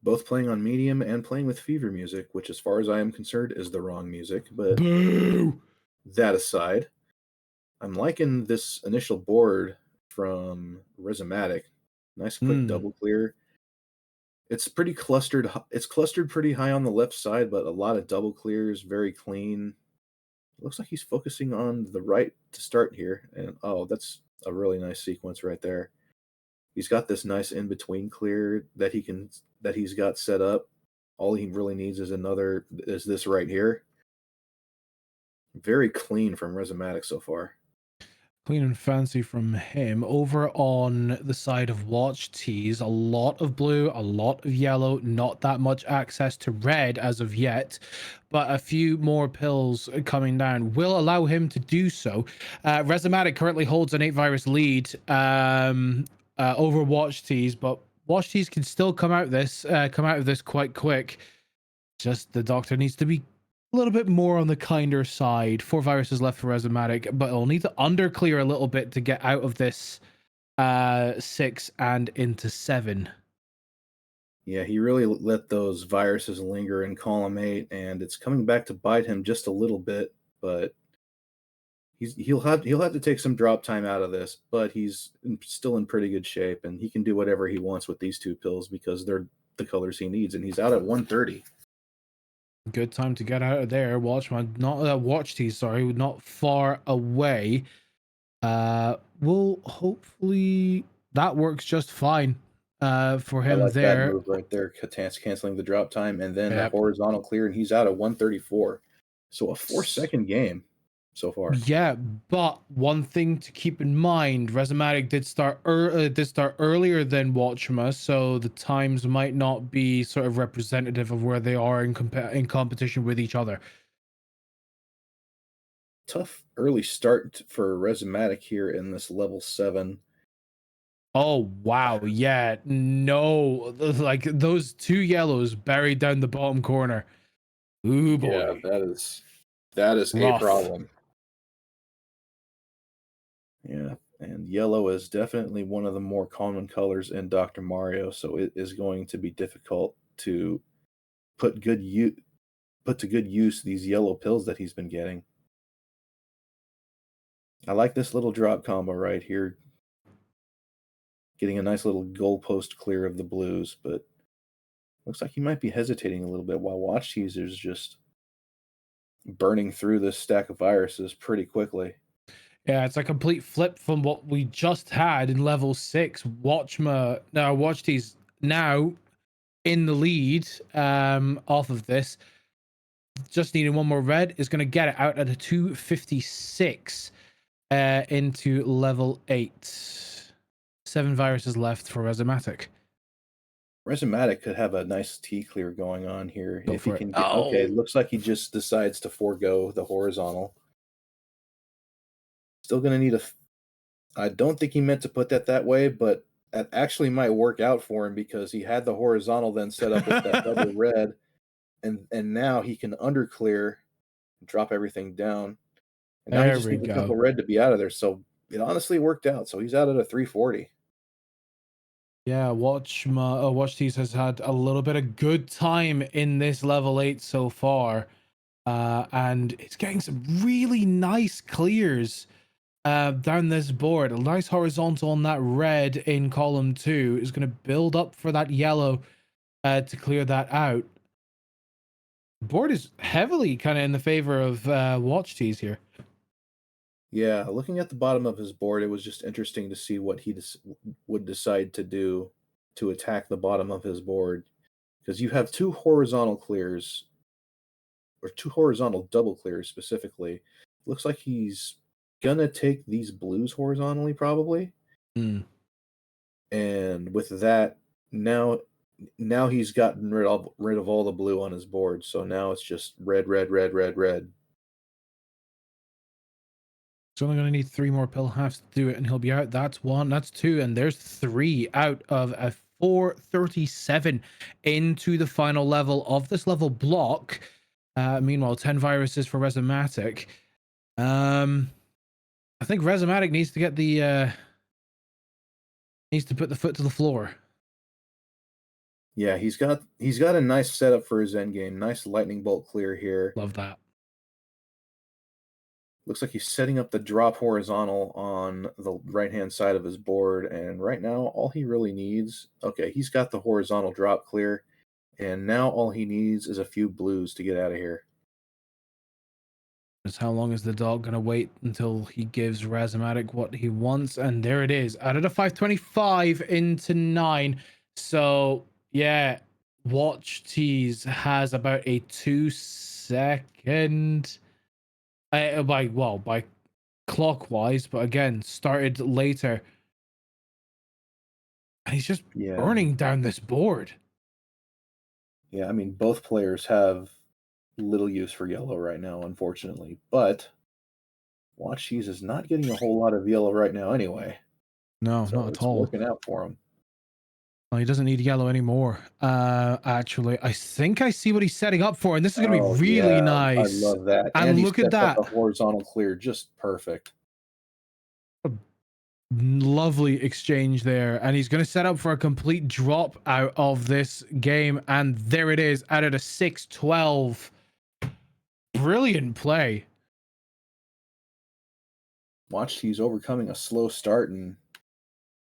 both playing on medium and playing with fever music, which as far as I am concerned is the wrong music. But Boo! that aside, I'm liking this initial board from Rezamatic. Nice quick double clear. It's pretty clustered. It's clustered pretty high on the left side, but a lot of double clears, very clean. It looks like he's focusing on the right to start here. And oh, that's a really nice sequence right there. He's got this nice in-between clear that he's got set up. All he really needs is this right here. Very clean from Rezamatic so far. Clean and fancy from him. Over on the side of Watchteaz, a lot of blue, a lot of yellow, not that much access to red as of yet, but a few more pills coming down will allow him to do so. Rezamatic currently holds an 8-virus lead over Watchteaz, but Watchteaz can still come out of this quite quick. Just the doctor needs to be a little bit more on the kinder side. 4 viruses left for Rezamatic, but he'll need to underclear a little bit to get out of this 6 and into 7. Yeah, he really let those viruses linger in column 8, and it's coming back to bite him just a little bit, but he'll have to take some drop time out of this, but he's still in pretty good shape, and he can do whatever he wants with these 2 pills because they're the colors he needs, and he's out at 130. Good time to get out of there. Watchteaz, sorry, not far away. Will hopefully that works just fine for him. I like there. That move right there, canceling the drop time, and then the horizontal clear, and he's out at 134. So a 4-second game so far. Yeah, but one thing to keep in mind, Rezamatic did start earlier than Watchteaz, so the times might not be sort of representative of where they are in competition with each other. Tough early start for Rezamatic here in this level 7. Oh wow, yeah, no, like those 2 yellows buried down the bottom corner. Ooh boy, yeah, that is rough. A problem. Yeah, and yellow is definitely one of the more common colors in Dr. Mario, so it is going to be difficult to put to good use these yellow pills that he's been getting. I like this little drop combo right here. Getting a nice little goalpost clear of the blues, but looks like he might be hesitating a little bit while Watchteaz is just burning through this stack of viruses pretty quickly. Yeah, it's a complete flip from what we just had in level 6. Watchteaz now in the lead off of this. Just needing one more red is going to get it out at a 256 into level 8. 7 viruses left for Rezamatic. Rezamatic could have a nice T clear going on here if he can. Okay, looks like he just decides to forego the horizontal. Still going to need I don't think he meant to put that way, but that actually might work out for him because he had the horizontal then set up with that double red, and now he can underclear, drop everything down, and now he just needs a couple red to be out of there. So it honestly worked out. So he's out at a 340. Yeah, Watchteaz has had a little bit of good time in this level 8 so far, and it's getting some really nice clears down this board. A nice horizontal on that red in column 2 is going to build up for that yellow to clear that out. The board is heavily kind of in the favor of Watchteaz here. Yeah, looking at the bottom of his board, it was just interesting to see what he would decide to do to attack the bottom of his board, because you have 2 horizontal clears, or 2 horizontal double clears specifically. Looks like he's gonna take these blues horizontally, probably. And with that, now he's gotten rid of all the blue on his board, so now it's just red, red, red, red, red. He's only going to need 3 more pill halves to do it, and he'll be out. That's 1, that's 2, and there's 3 out of a 437 into the final level of this level block. Meanwhile, 10 viruses for Rezamatic. I think Rezamatic needs to get the needs to put the foot to the floor. Yeah, he's got a nice setup for his end game. Nice lightning bolt clear here. Love that. Looks like he's setting up the drop horizontal on the right-hand side of his board, and right now all he really needs... Okay, he's got the horizontal drop clear, and now all he needs is a few blues to get out of here. Just how long is the dog gonna wait until he gives Rezamatic what he wants? And there it is. Out of the 525 into 9. So yeah, Watchteaz has about a 2-second by clockwise, but again started later. And he's just burning down this board. Yeah, I mean, both players have little use for yellow right now, unfortunately. But Watchteaz is not getting a whole lot of yellow right now anyway. No, So not at it's all. working out for him. Well, he doesn't need yellow anymore. Actually, I think I see what he's setting up for, and this is gonna be really nice. I love that. And he look at sets up that. a horizontal clear just perfect. Lovely exchange there, and he's going to set up for a complete drop out of this game, and there it is out of the 6-12. Brilliant play. Watchteaz overcoming a slow start and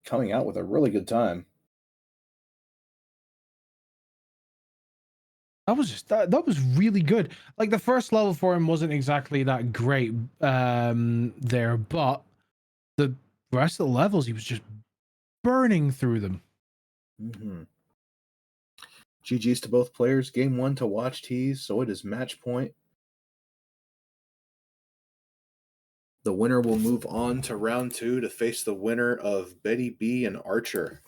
coming out with a really good time. That was just that was really good. Like, the first level for him wasn't exactly that great there, but the rest of the levels he was just burning through them. GG's to both players. Game 1 to Watchteaz, so it is match point. The winner will move on to round 2 to face the winner of Betty B and Archer.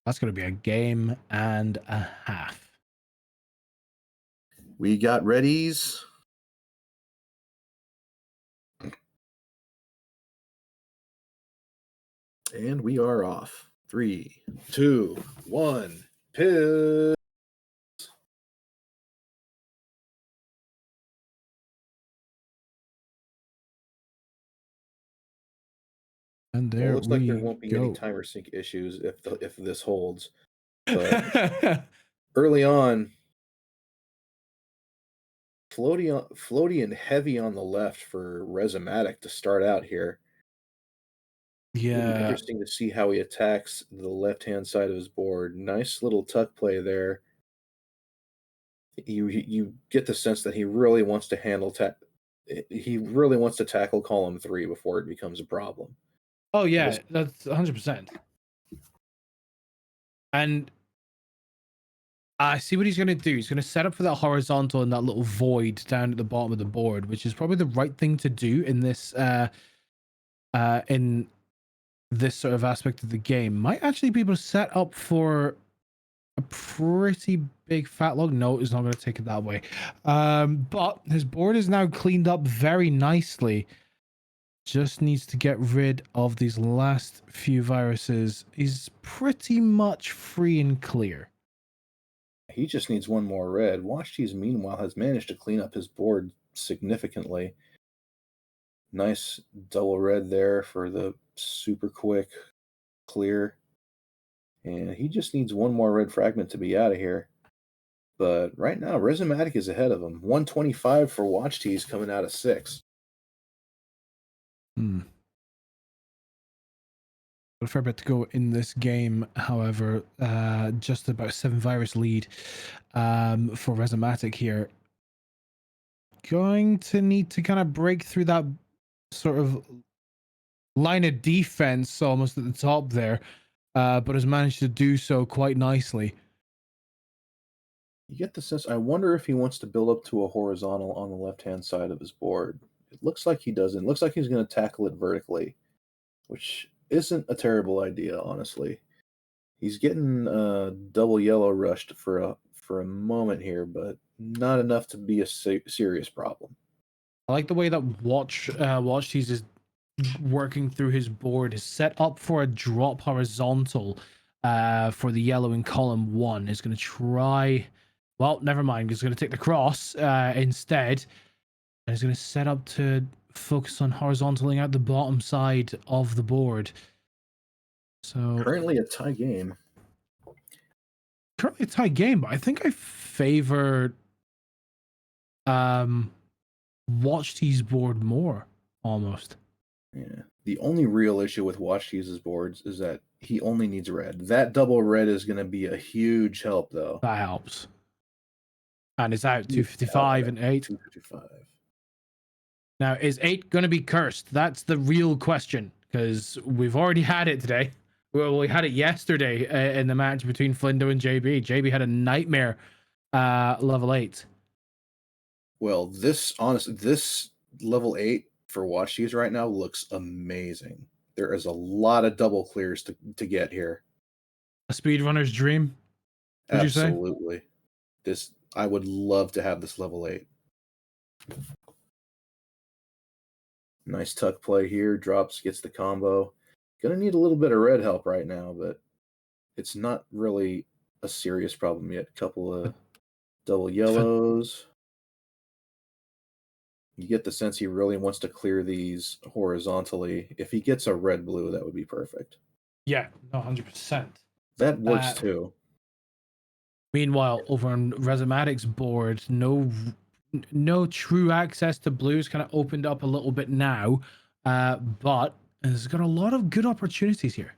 That's going to be a game and a half. We got readies. And we are off. 3, 2, 1, pill. And there looks like there won't be any timer sync issues if this holds. But early on, floaty and heavy on the left for Rezamatic to start out here. Yeah. It'll be interesting to see how he attacks the left-hand side of his board. Nice little tuck play there. You get the sense that he really wants to tackle column 3 before it becomes a problem. Oh yeah, that's 100%. And I see what he's going to do. He's going to set up for that horizontal and that little void down at the bottom of the board, which is probably the right thing to do in this sort of aspect of the game. Might actually be able to set up for a pretty big fat log. No, it's not going to take it that way. But his board is now cleaned up very nicely. Just needs to get rid of these last few viruses. He's pretty much free and clear. He just needs one more red. Watchteaz, meanwhile, has managed to clean up his board significantly. Nice double red there for the super quick clear. And he just needs one more red fragment to be out of here. But right now, Rezamatic is ahead of him. 125 for Watchteaz coming out of 6. A fair bit to go in this game, however. Just about 7 virus lead for Rezamatic here. Going to need to kind of break through that sort of line of defense almost at the top there, but has managed to do so quite nicely. You get the sense, I wonder if he wants to build up to a horizontal on the left-hand side of his board. It looks like he doesn't. It looks like he's going to tackle it vertically, which isn't a terrible idea, honestly. He's getting double yellow rushed for a moment here, but not enough to be a serious problem. I like the way that Watchteaz is working through his board. Is set up for a drop horizontal for the yellow in column 1. Is going to try... Well, never mind. He's going to take the cross instead. And he's going to set up to focus on horizontaling out the bottom side of the board. So currently a tie game. Currently a tight game, but I think I favor Watchteaz board more almost. Yeah. The only real issue with Watchteaz's boards is that he only needs red. That double red is going to be a huge help, though. That helps. And it's out Huge 255 and 8. 255. Now, is 8 going to be cursed? That's the real question, because we've already had it today. Well, we had it yesterday in the match between Flindo and JB. JB had a nightmare level 8. Well, this level 8 for Watchteaz right now looks amazing. There is a lot of double clears to get here. A speedrunner's dream, would you say? Absolutely. I would love to have this level 8. Nice tuck play here. Drops, gets the combo. Gonna need a little bit of red help right now, but it's not really a serious problem yet. Couple of double yellows. You get the sense he really wants to clear these horizontally. If he gets a red-blue, that would be perfect. Yeah, no, 100%. That works too. Meanwhile, over on Rezamatic's board, no true access to blues, kind of opened up a little bit now, but has got a lot of good opportunities here.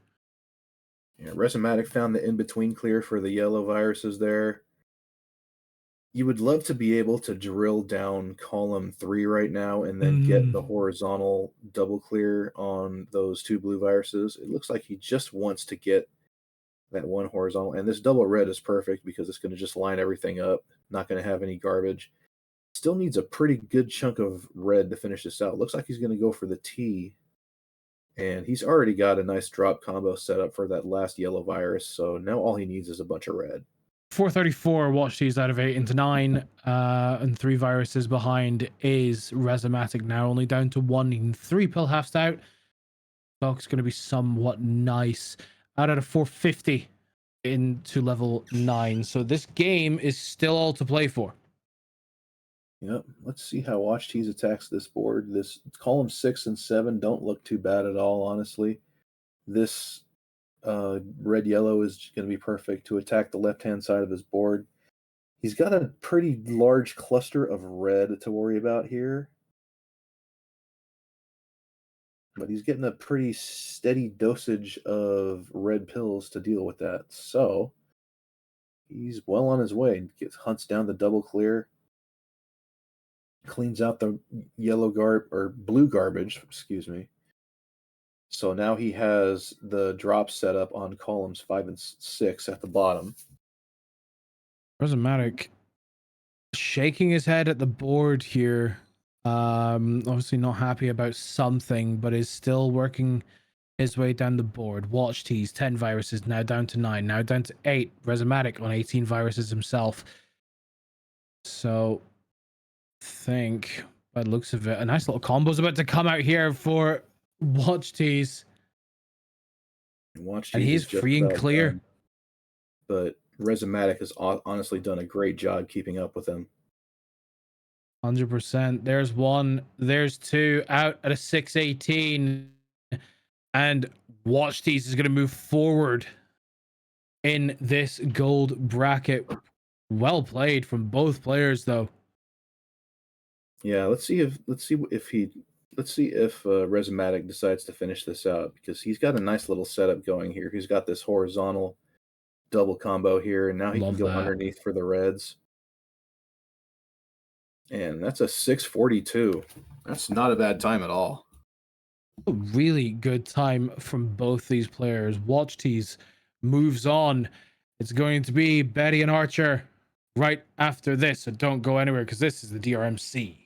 Yeah, Rezamatic found the in-between clear for the yellow viruses there. You would love to be able to drill down column 3 right now and then get the horizontal double clear on those 2 blue viruses. It looks like he just wants to get that one horizontal, and this double red is perfect because it's going to just line everything up, not going to have any garbage. Still needs a pretty good chunk of red to finish this out. Looks like he's going to go for the T, and he's already got a nice drop combo set up for that last yellow virus, so now all he needs is a bunch of red. 434 Watchteaz out of 8 into 9, and 3 viruses behind is Rezamatic now, only down to 1 and 3 pill halves out. Dog's going to be somewhat nice. Out of 450 into level 9. So this game is still all to play for. Yep. Let's see how Watchteaz attacks this board. This column 6 and 7 don't look too bad at all, honestly. This red-yellow is going to be perfect to attack the left-hand side of his board. He's got a pretty large cluster of red to worry about here. But he's getting a pretty steady dosage of red pills to deal with that. So he's well on his way. Hunts down the double clear. Cleans out the blue garbage, excuse me. So now he has the drop set up on columns 5 and 6 at the bottom. Rezamatic shaking his head at the board here. Obviously not happy about something, but is still working his way down the board. Watchteaz, 10 viruses, now down to 9, now down to 8. Rezamatic on 18 viruses himself. So, think, by the looks of it, a nice little combo's about to come out here for Watchteaz. And he's free and clear. Done, but Rezamatic has honestly done a great job keeping up with him. 100%. There's 1, there's 2, out at a 618, and Watchteaz is going to move forward in this gold bracket. Well played from both players, though. Yeah, let's see if Rezamatic decides to finish this out, because he's got a nice little setup going here. He's got this horizontal double combo here, and now he can go underneath for the reds. And that's a 642. That's not a bad time at all. A really good time from both these players. Watchteaz moves on. It's going to be Betty and Archer right after this. So don't go anywhere, because this is the DrMC.